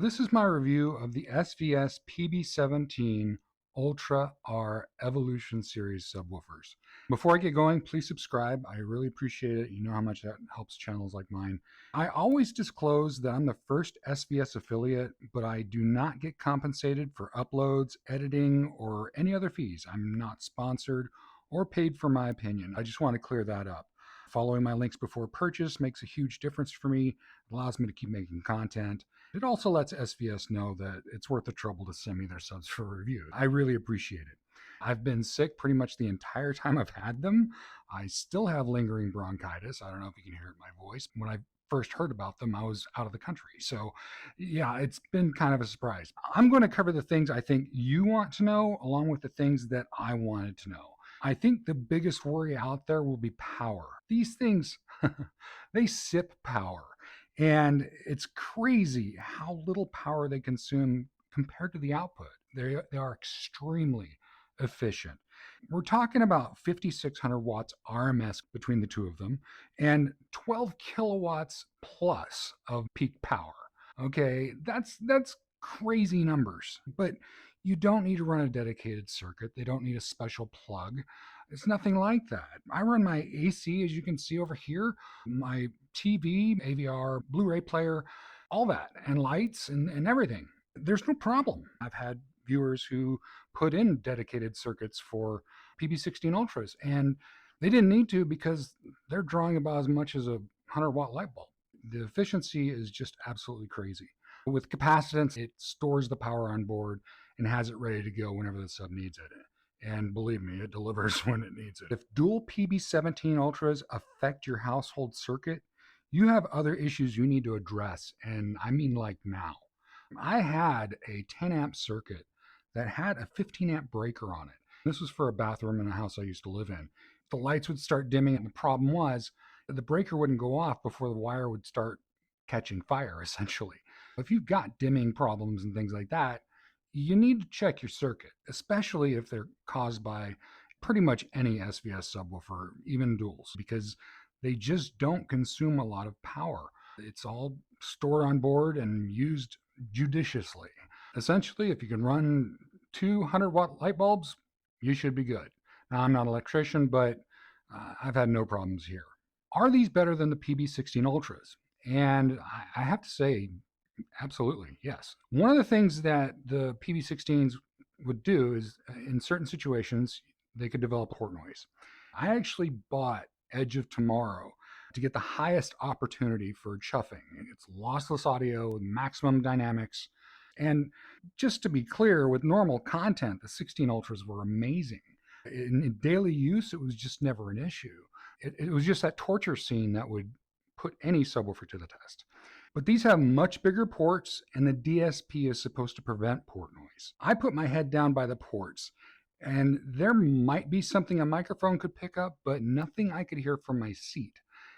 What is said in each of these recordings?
This is my review of the SVS PB-17 Ultra R Evolution Series subwoofers. Before I get going, please subscribe. I really appreciate it. You know how much that helps channels like mine. I always disclose that I'm the first SVS affiliate, but I do not get compensated for uploads, editing, or any other fees. I'm not sponsored or paid for my opinion. I just want to clear that up. Following my links before purchase makes a huge difference for me. It allows me to keep making content. It also lets SVS know that it's worth the trouble to send me their subs for review. I really appreciate it. I've been sick pretty much the entire time I've had them. I still have lingering bronchitis. I don't know if you can hear it in my voice. When I first heard about them, I was out of the country. So, yeah, it's been kind of a surprise. I'm going to cover the things I think you want to know, along with the things that I wanted to know. I think the biggest worry out there will be power. These things, they sip power. And it's crazy how little power they consume compared to the output. They are extremely efficient. We're talking about 5,600 watts RMS between the two of them and 12 kilowatts plus of peak power. Okay, that's crazy numbers. But you don't need to run a dedicated circuit. They don't need a special plug. It's nothing like that. I run my AC, as you can see over here, my TV, AVR, Blu-ray player, all that, and lights and everything. There's no problem. I've had viewers who put in dedicated circuits for PB-16 Ultras, and they didn't need to because they're drawing about as much as a 100-watt light bulb. The efficiency is just absolutely crazy. With capacitance, it stores the power on board and has it ready to go whenever the sub needs it. And believe me, it delivers when it needs it. If dual PB-17 Ultras affect your household circuit, you have other issues you need to address, and I mean like now. I had a 10 amp circuit that had a 15 amp breaker on it. This was for a bathroom in a house I used to live in. The lights would start dimming, and the problem was the breaker wouldn't go off before the wire would start catching fire, essentially. If you've got dimming problems and things like that, you need to check your circuit, especially if they're caused by pretty much any SVS subwoofer, even duals, because they just don't consume a lot of power. It's all stored on board and used judiciously. Essentially, if you can run 200-watt light bulbs, you should be good. Now, I'm not an electrician, but I've had no problems here. Are these better than the PB-16 Ultras? And I have to say, absolutely, yes. One of the things that the PB-16s would do is, in certain situations, they could develop port noise. I actually bought Edge of Tomorrow to get the highest opportunity for chuffing. It's lossless audio with maximum dynamics. And just to be clear, with normal content, the 16 Ultras were amazing. In daily use, it was just never an issue. It was just that torture scene that would put any subwoofer to the test. But these have much bigger ports, and the DSP is supposed to prevent port noise. I put my head down by the ports, and there might be something a microphone could pick up, but nothing I could hear from my seat.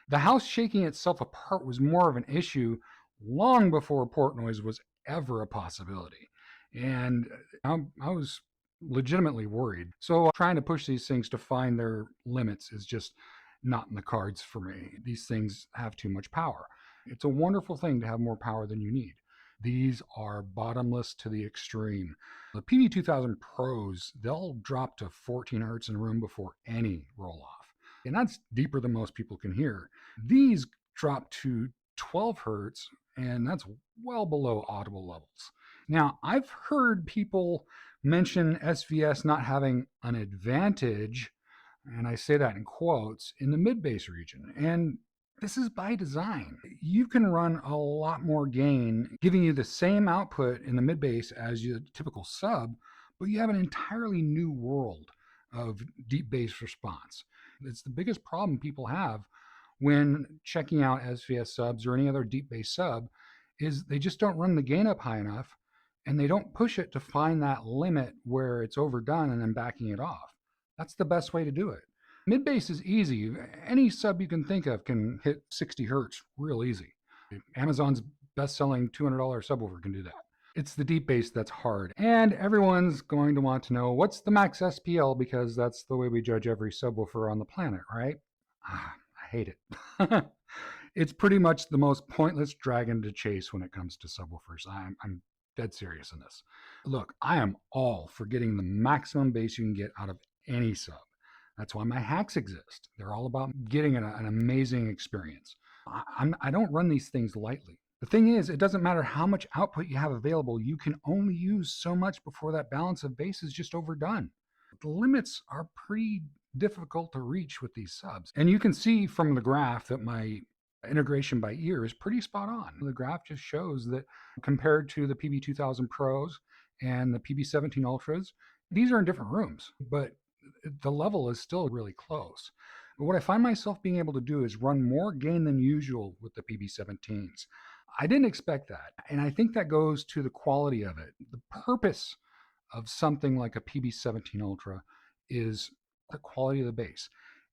The house shaking itself apart was more of an issue long before port noise was ever a possibility. And I was legitimately worried. So trying to push these things to find their limits is just not in the cards for me. These things have too much power. It's a wonderful thing to have more power than you need. These are bottomless to the extreme. The PB-2000 Pros, they'll drop to 14 hertz in a room before any roll-off. And that's deeper than most people can hear. These drop to 12 hertz, and that's well below audible levels. Now, I've heard people mention SVS not having an advantage, and I say that in quotes, in the mid-bass region. And this is by design. You can run a lot more gain, giving you the same output in the mid-bass as your typical sub, but you have an entirely new world of deep bass response. It's the biggest problem people have when checking out SVS subs or any other deep bass sub is they just don't run the gain up high enough, and they don't push it to find that limit where it's overdone and then backing it off. That's the best way to do it. Mid bass is easy. Any sub you can think of can hit 60 hertz real easy. Amazon's best-selling $200 subwoofer can do that. It's the deep bass that's hard. And everyone's going to want to know, what's the max SPL, because that's the way we judge every subwoofer on the planet, right? I hate it. It's pretty much the most pointless dragon to chase when it comes to subwoofers. I'm dead serious in this. Look, I am all for getting the maximum bass you can get out of any sub. That's why my hacks exist. They're all about getting an amazing experience. I don't run these things lightly. The thing is, it doesn't matter how much output you have available, you can only use so much before that balance of bass is just overdone. The limits are pretty difficult to reach with these subs. And you can see from the graph that my integration by ear is pretty spot on. The graph just shows that compared to the PB-2000 Pros and the PB-17 Ultras, these are in different rooms, but the level is still really close. But what I find myself being able to do is run more gain than usual with the PB-17s. I didn't expect that, and I think that goes to the quality of it. The purpose of something like a PB-17 Ultra is the quality of the bass.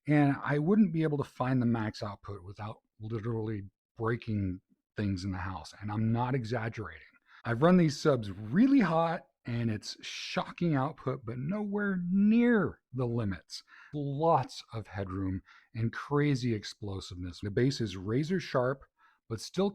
And I wouldn't be able to find the max output without literally breaking things in the house. And I'm not exaggerating. I've run these subs really hot and it's shocking output, but nowhere near the limits. Lots of headroom and crazy explosiveness. The bass is razor sharp, but still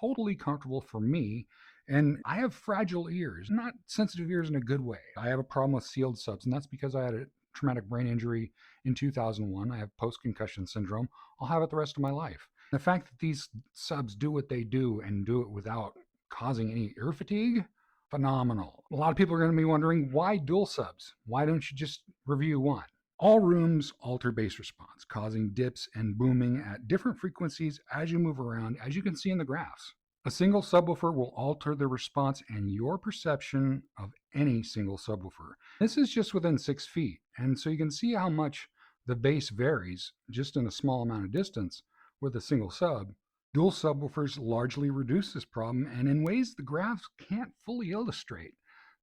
totally comfortable for me. And I have fragile ears, not sensitive ears in a good way. I have a problem with sealed subs, and that's because I had a traumatic brain injury in 2001. I have post-concussion syndrome. I'll have it the rest of my life. The fact that these subs do what they do and do it without causing any ear fatigue, phenomenal. A lot of people are going to be wondering, why dual subs? Why don't you just review one? All rooms alter bass response, causing dips and booming at different frequencies as you move around, as you can see in the graphs. A single subwoofer will alter the response and your perception of any single subwoofer. This is just within 6 feet, and so you can see how much the bass varies just in a small amount of distance with a single sub. Dual subwoofers largely reduce this problem, and in ways the graphs can't fully illustrate.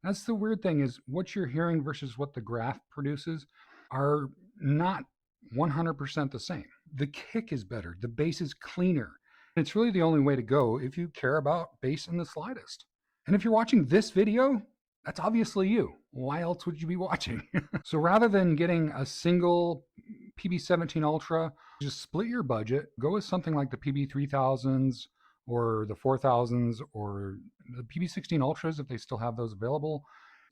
That's the weird thing, is what you're hearing versus what the graph produces are not 100% the same. The kick is better, the bass is cleaner. It's really the only way to go if you care about bass in the slightest. And if you're watching this video, that's obviously you. Why else would you be watching? So rather than getting a single PB-17 Ultra, just split your budget. Go with something like the PB-3000s or the 4000s or the PB-16 Ultras if they still have those available.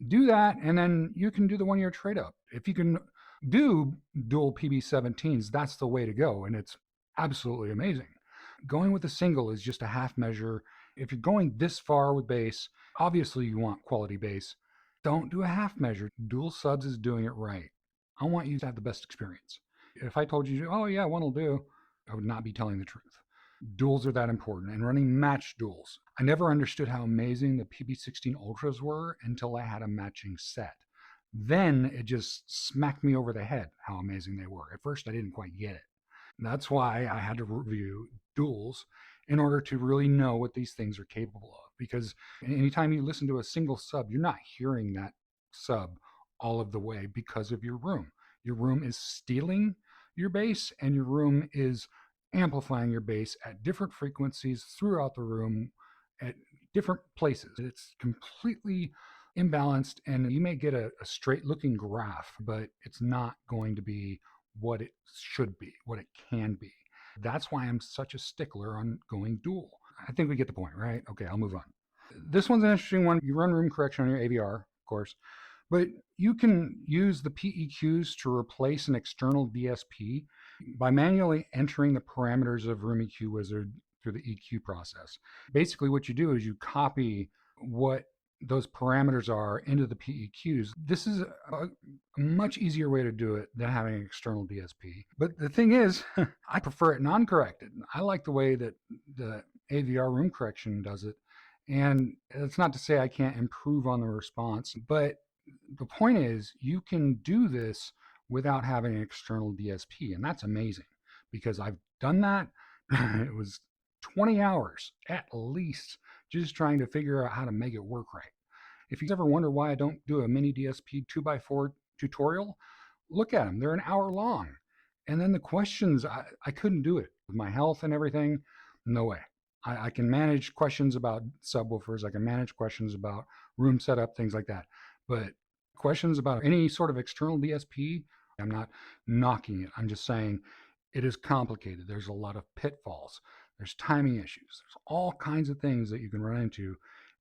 Do that, and then you can do the one-year trade-up. If you can do dual PB-17s, that's the way to go, and it's absolutely amazing. Going with a single is just a half measure. If you're going this far with bass, obviously you want quality bass. Don't do a half measure. Dual subs is doing it right. I want you to have the best experience. If I told you, oh yeah, one will do, I would not be telling the truth. Duals are that important, and running matched duals. I never understood how amazing the PB-16 Ultras were until I had a matching set. Then it just smacked me over the head how amazing they were. At first I didn't quite get it. That's why I had to review duals in order to really know what these things are capable of. Because anytime you listen to a single sub, you're not hearing that sub all of the way because of your room. Your room is stealing your bass, and your room is amplifying your bass at different frequencies throughout the room at different places. It's completely imbalanced, and you may get a straight looking graph, but it's not going to be what it should be, what it can be. That's why I'm such a stickler on going dual. I think we get the point, right? Okay, I'll move on. This one's an interesting one. You run room correction on your AVR, of course, but you can use the PEQs to replace an external DSP by manually entering the parameters of Room EQ Wizard through the EQ process. Basically, what you do is you copy what those parameters are into the PEQs. This is a much easier way to do it than having an external DSP. But the thing is, I prefer it non-corrected. I like the way that the AVR room correction does it. And it's not to say I can't improve on the response, but the point is you can do this without having an external DSP. And that's amazing because I've done that. It was 20 hours at least just trying to figure out how to make it work right. If you ever wonder why I don't do a mini DSP 2x4 tutorial, look at them. They're an hour long. And then the questions, I couldn't do it with my health and everything. No way. I can manage questions about subwoofers. I can manage questions about room setup, things like that. But questions about any sort of external DSP, I'm not knocking it. I'm just saying it is complicated. There's a lot of pitfalls. there's timing issues, there's all kinds of things that you can run into.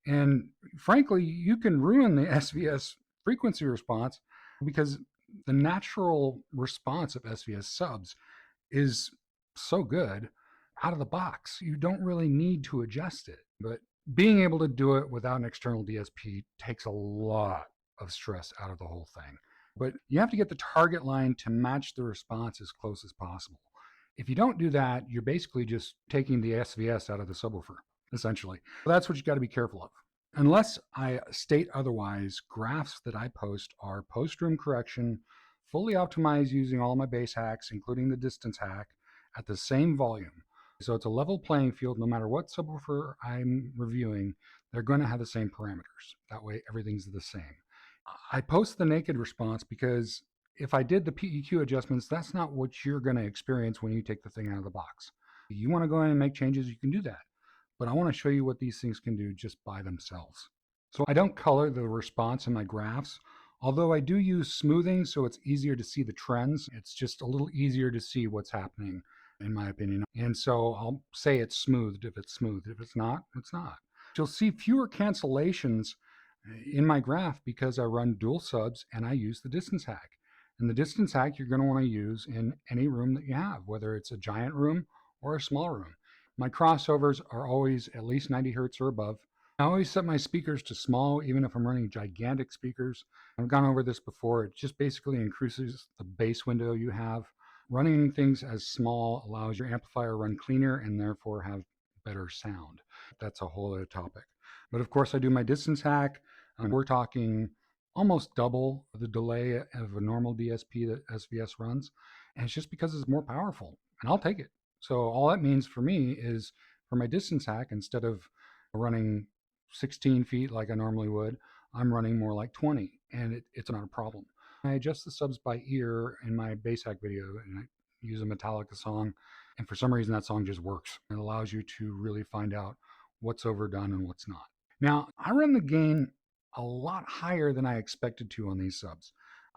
And frankly, you can ruin the SVS frequency response because the natural response of SVS subs is so good out of the box. You don't really need to adjust it. But being able to do it without an external DSP takes a lot of stress out of the whole thing. But you have to get the target line to match the response as close as possible. If you don't do that, you're basically just taking the SVS out of the subwoofer, essentially. That's what you got to be careful of. Unless I state otherwise, graphs that I post are post-room correction, fully optimized using all my bass hacks, including the distance hack, at the same volume. So it's a level playing field. No matter what subwoofer I'm reviewing, they're going to have the same parameters. That way, everything's the same. I post the naked response because if I did the PEQ adjustments, that's not what you're going to experience when you take the thing out of the box. You want to go in and make changes, you can do that. But I want to show you what these things can do just by themselves. So I don't color the response in my graphs, although I do use smoothing so it's easier to see the trends. It's just a little easier to see what's happening, in my opinion. And so I'll say it's smoothed if it's smooth. If it's not, it's not. You'll see fewer cancellations in my graph because I run dual subs and I use the distance hack. And the distance hack you're going to want to use in any room that you have, whether it's a giant room or a small room. My crossovers are always at least 90 hertz or above. I always set my speakers to small, even if I'm running gigantic speakers. I've gone over this before. It just basically increases the bass window you have. Running things as small allows your amplifier to run cleaner and therefore have better sound. That's a whole other topic. But of course, I do my distance hack. We're talking almost double the delay of a normal DSP that SVS runs. And it's just because it's more powerful, and I'll take it. So all that means for me is for my distance hack, instead of running 16 feet like I normally would, I'm running more like 20, and it's not a problem. I adjust the subs by ear in my bass hack video, and I use a Metallica song, and for some reason that song just works. It allows you to really find out what's overdone and what's not. Now, I run the gain a lot higher than I expected to on these subs.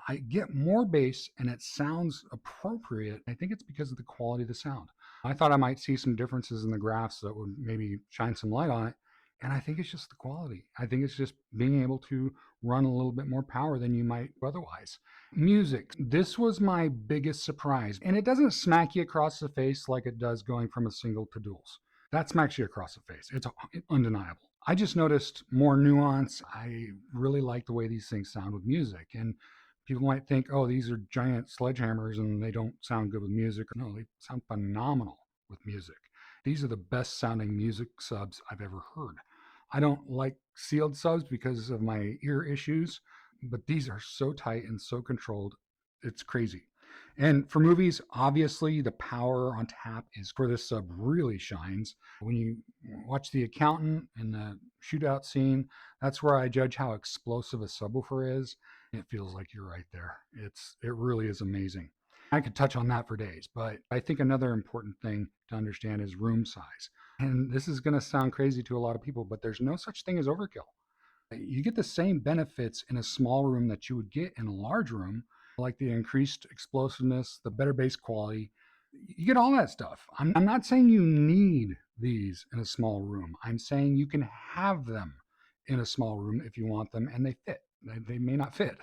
I get more bass and it sounds appropriate. I think it's because of the quality of the sound. I thought I might see some differences in the graphs that would maybe shine some light on it. And I think it's just the quality. I think it's just being able to run a little bit more power than you might otherwise. Music. This was my biggest surprise. And it doesn't smack you across the face like it does going from a single to duals. That smacks you across the face. It's undeniable. I just noticed more nuance. I really like the way these things sound with music. And people might think, oh, these are giant sledgehammers and they don't sound good with music. No, they sound phenomenal with music. These are the best sounding music subs I've ever heard. I don't like sealed subs because of my ear issues, but these are so tight and so controlled. It's crazy. And for movies, obviously the power on tap is where this sub really shines. When you watch The Accountant in the shootout scene, that's where I judge how explosive a subwoofer is. It feels like you're right there. It really is amazing. I could touch on that for days, but I think another important thing to understand is room size. And this is going to sound crazy to a lot of people, but there's no such thing as overkill. You get the same benefits in a small room that you would get in a large room, like the increased explosiveness, the better bass quality. You get all that stuff. I'm not saying you need these in a small room. I'm saying you can have them in a small room if you want them and they fit. They may not fit.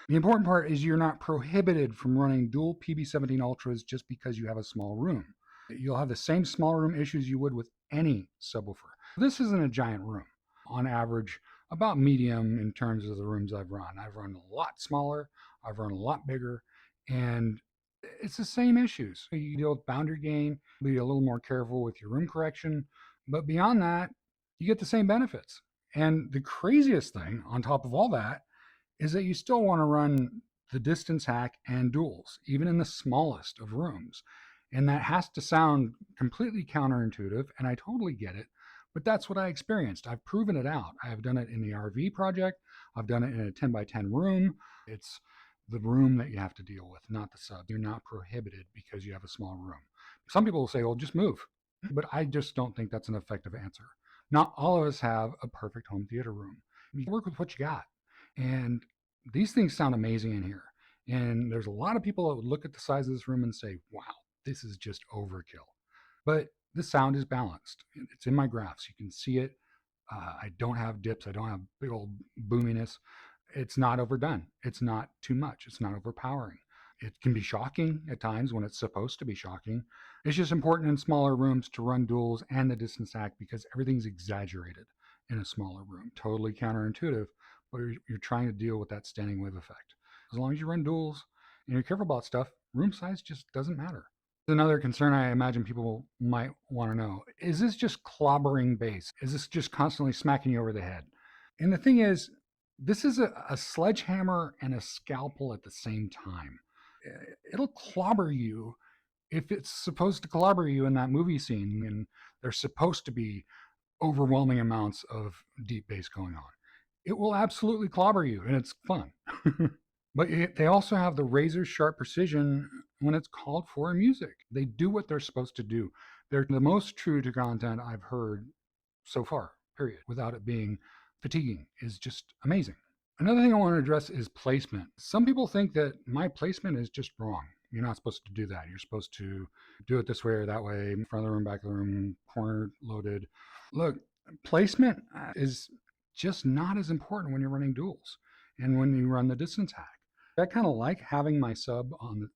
The important part is you're not prohibited from running dual PB-17 Ultras just because you have a small room. You'll have the same small room issues you would with any subwoofer. This isn't a giant room. On average, about medium in terms of the rooms I've run. I've run a lot smaller, I've run a lot bigger, and it's the same issues. You deal with boundary gain, be a little more careful with your room correction, but beyond that, you get the same benefits. And the craziest thing on top of all that is that you still want to run the distance hack and duals, even in the smallest of rooms. And that has to sound completely counterintuitive, and I totally get it, but that's what I experienced. I've proven it out. I've done it in the RV project. I've done it in a 10 by 10 room. It's the room that you have to deal with, not the sub. You're not prohibited because you have a small room. Some people will say, well, just move. But I just don't think that's an effective answer. Not all of us have a perfect home theater room. You work with what you got. And these things sound amazing in here. And there's a lot of people that would look at the size of this room and say, wow, this is just overkill. But the sound is balanced. It's in my graphs. You can see it. I don't have dips. I don't have big old boominess. It's not overdone. It's not too much. It's not overpowering. It can be shocking at times when it's supposed to be shocking. It's just important in smaller rooms to run duals and the distance hack because everything's exaggerated in a smaller room. Totally counterintuitive, but you're trying to deal with that standing wave effect. As long as you run duals and you're careful about stuff, room size just doesn't matter. Another concern I imagine people might want to know, is this just clobbering bass? Is this just constantly smacking you over the head? And the thing is, this is a sledgehammer and a scalpel at the same time. It'll clobber you if it's supposed to clobber you in that movie scene and there's supposed to be overwhelming amounts of deep bass going on. It will absolutely clobber you, and it's fun. But they also have the razor sharp precision when it's called for in music. They do what they're supposed to do. They're the most true to content I've heard so far, period, without it being fatiguing, is just amazing. Another thing I want to address is placement. Some people think that my placement is just wrong. You're not supposed to do that. You're supposed to do it this way or that way, front of the room, back of the room, corner loaded. Look, placement is just not as important when you're running duals and when you run the distance hack. I kind of like having my subs on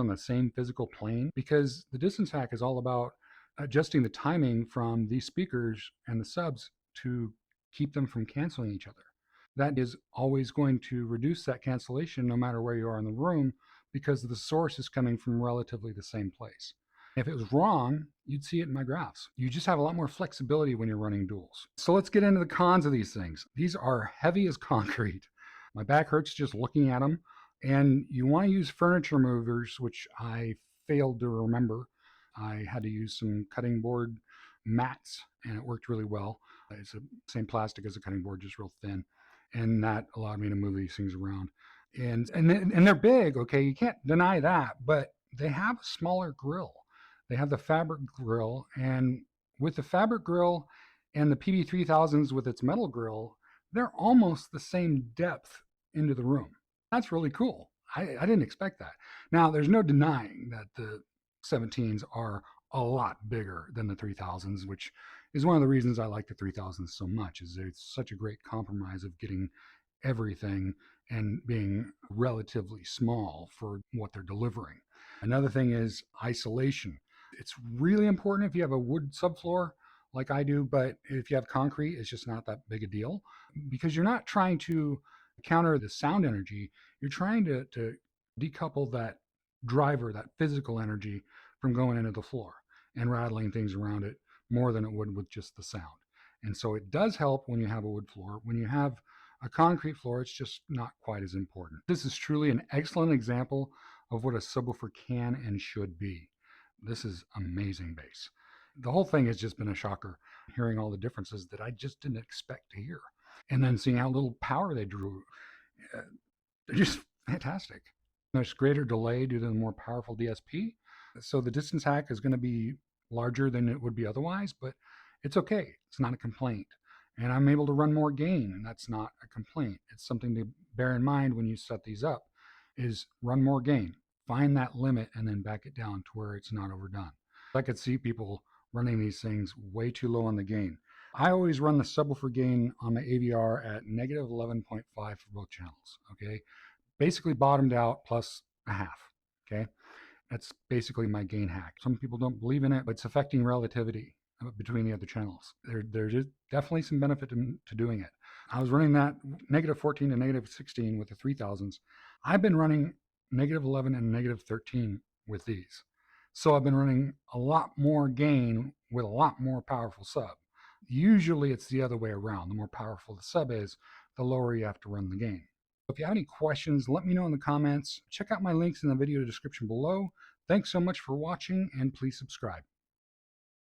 the same physical plane because the distance hack is all about adjusting the timing from these speakers and the subs to keep them from canceling each other. That is always going to reduce that cancellation no matter where you are in the room because the source is coming from relatively the same place. If it was wrong, you'd see it in my graphs. You just have a lot more flexibility when you're running duals. So let's get into the cons of these things. These are heavy as concrete. My back hurts just looking at them. And you want to use furniture movers, which I failed to remember. I had to use some cutting board mats, and it worked really well. It's the same plastic as a cutting board, just real thin, and that allowed me to move these things around. And they're big, okay? You can't deny that, but they have a smaller grill. They have the fabric grill, and with the fabric grill and the PB-3000s with its metal grill, they're almost the same depth into the room. That's really cool. I didn't expect that. Now, there's no denying that the 17s are a lot bigger than the 3000s, which is one of the reasons I like the 3000s so much, is it's such a great compromise of getting everything and being relatively small for what they're delivering. Another thing is isolation. It's really important if you have a wood subfloor like I do, but if you have concrete, it's just not that big a deal because you're not trying to counter the sound energy. You're trying to decouple that driver, that physical energy from going into the floor and rattling things around it more than it would with just the sound. And so it does help when you have a wood floor. When you have a concrete floor, it's just not quite as important. This is truly an excellent example of what a subwoofer can and should be. This is amazing bass. The whole thing has just been a shocker, hearing all the differences that I just didn't expect to hear. And then seeing how little power they drew. They're just fantastic. There's greater delay due to the more powerful DSP. So the distance hack is going to be larger than it would be otherwise, but it's okay. It's not a complaint. And I'm able to run more gain, and that's not a complaint. It's something to bear in mind when you set these up, is run more gain. Find that limit and then back it down to where it's not overdone. I could see people running these things way too low on the gain. I always run the subwoofer gain on my AVR at negative 11.5 for both channels, okay? Basically bottomed out plus a half, okay? That's basically my gain hack. Some people don't believe in it, but it's affecting relativity between the other channels. There's definitely some benefit to doing it. I was running that negative 14 to negative 16 with the 3000s. I've been running negative 11 and negative 13 with these. So I've been running a lot more gain with a lot more powerful sub. Usually it's the other way around. The more powerful the sub is, the lower you have to run the gain. If you have any questions, let me know in the comments. Check out my links in the video description below. Thanks so much for watching, and please subscribe.